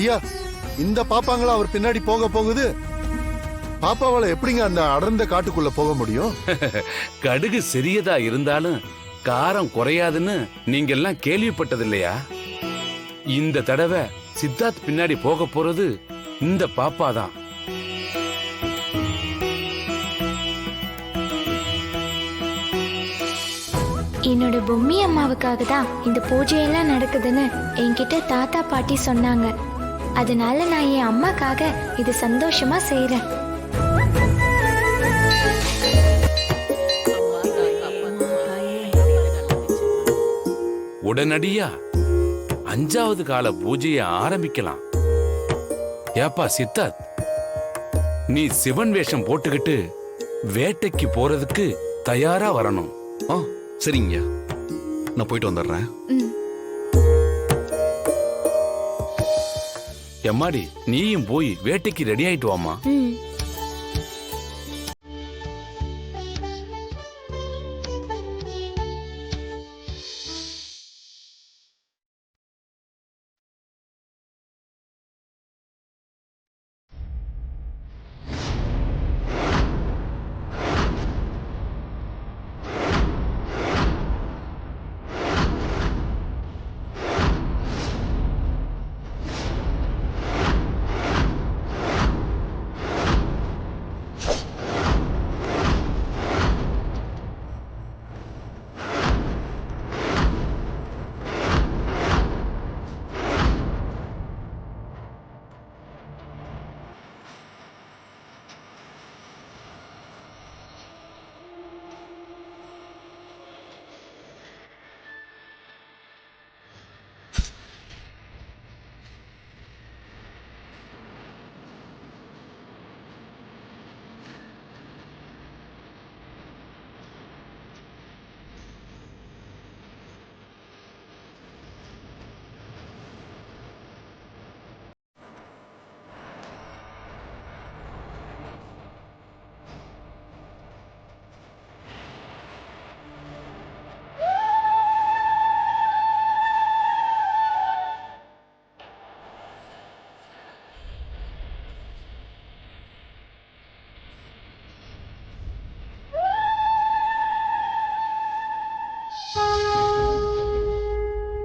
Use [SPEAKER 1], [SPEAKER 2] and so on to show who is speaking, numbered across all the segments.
[SPEAKER 1] ஐயா, இந்த பாப்பாங்களா அவர் பின்னாடி போக போகுது. பாப்பாவால எப்படிங்க அந்த அடர்ந்த காட்டுக்குள்ள போக முடியும்?
[SPEAKER 2] கடுகு சிறியதா இருந்தாலும் காரம் குறையாதுன்னு நீங்க எல்லாம் கேள்விப்பட்டது இல்லையா? இந்த தடவை சித்தார்த் பின்னாடி போக போறது இந்த பாப்பா தான்.
[SPEAKER 3] என்னோட பொம்மி அம்மாவுக்காக தான் இந்த பூஜையெல்லாம் நடக்குதுன்னு என்கிட்ட தாத்தா பாட்டி சொன்னாங்க. அதனால நான் என் அம்மாக்காக இது சந்தோஷமா செய்றேன்.
[SPEAKER 2] உடனடியா 5வது கால பூஜையை ஆரம்பிக்கலாம். ஏப்பா சித்தார்த், நீ சிவன் வேஷம் போட்டுக்கிட்டு வேட்டைக்கு போறதுக்கு தயாரா வரணும்.
[SPEAKER 4] சரிங்க, நான் போயிட்டு வந்துடுறேன்.
[SPEAKER 2] எம்மாடி, நீயும் போய் வேட்டைக்கு ரெடி ஆயிட்டு வாமா.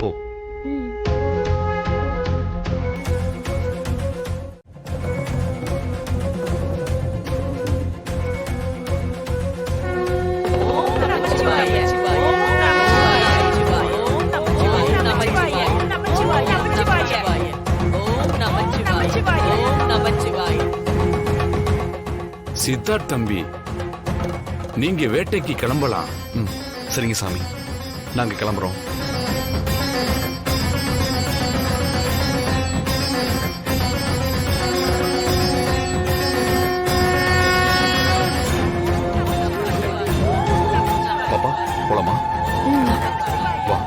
[SPEAKER 4] போ.
[SPEAKER 2] சித்தார்த் தம்பி, நீங்க வேட்டைக்கு கிளம்பலாம்.
[SPEAKER 4] சரிங்க சாமி, நாங்க கிளம்புறோம். பாப்பா, போலாமா? வா.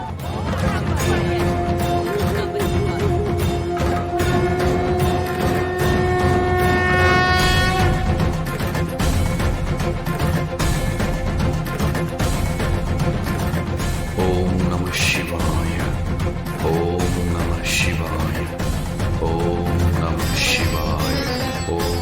[SPEAKER 4] ஓம் நம சிவாய. ஓம் நம சிவாய. ஓம் நம சிவாய. ஓம்.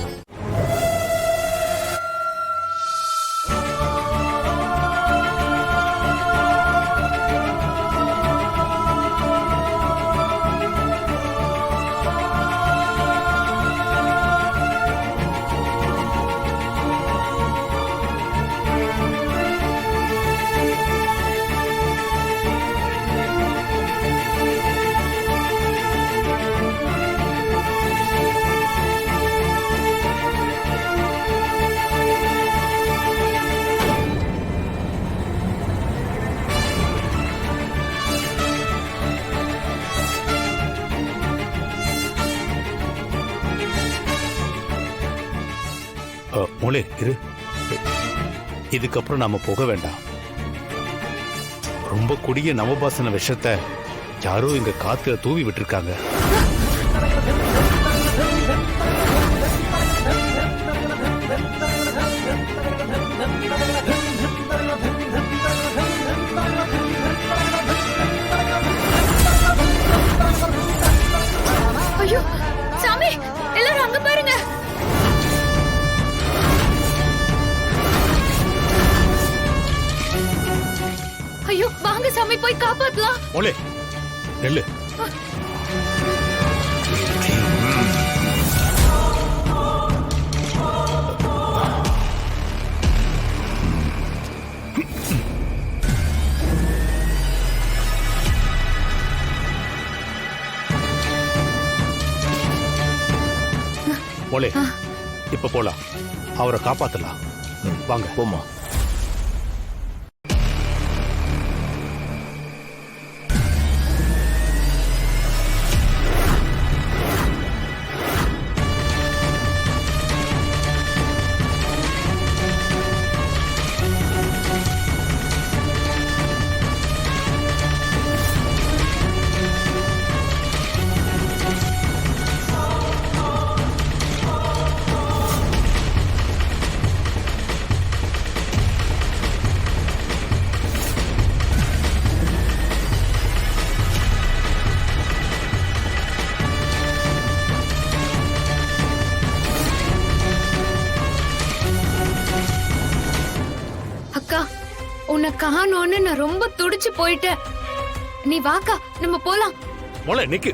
[SPEAKER 5] மூளை இரு. இதுக்கப்புறம் நாம போக வேண்டாம். ரொம்ப கொடிய நவபாசன விஷத்தை யாரோ இங்க காத்துல தூவி விட்டுருக்காங்க.
[SPEAKER 3] ஐயோ,
[SPEAKER 6] ஐயோ வாங்க சாமி போய் காப்பாத்தலாம்.
[SPEAKER 5] மோளே நெல்லு. மோளே இப்ப போலாம், அவரை காப்பாத்தலாம். வாங்க
[SPEAKER 7] போமா.
[SPEAKER 6] அக்கா உன்னை காணோன்னு நான் ரொம்ப துடிச்சு போயிட்டேன். நீ வாக்கா நம்ம போலாம்.
[SPEAKER 5] மோளே நிக்கு.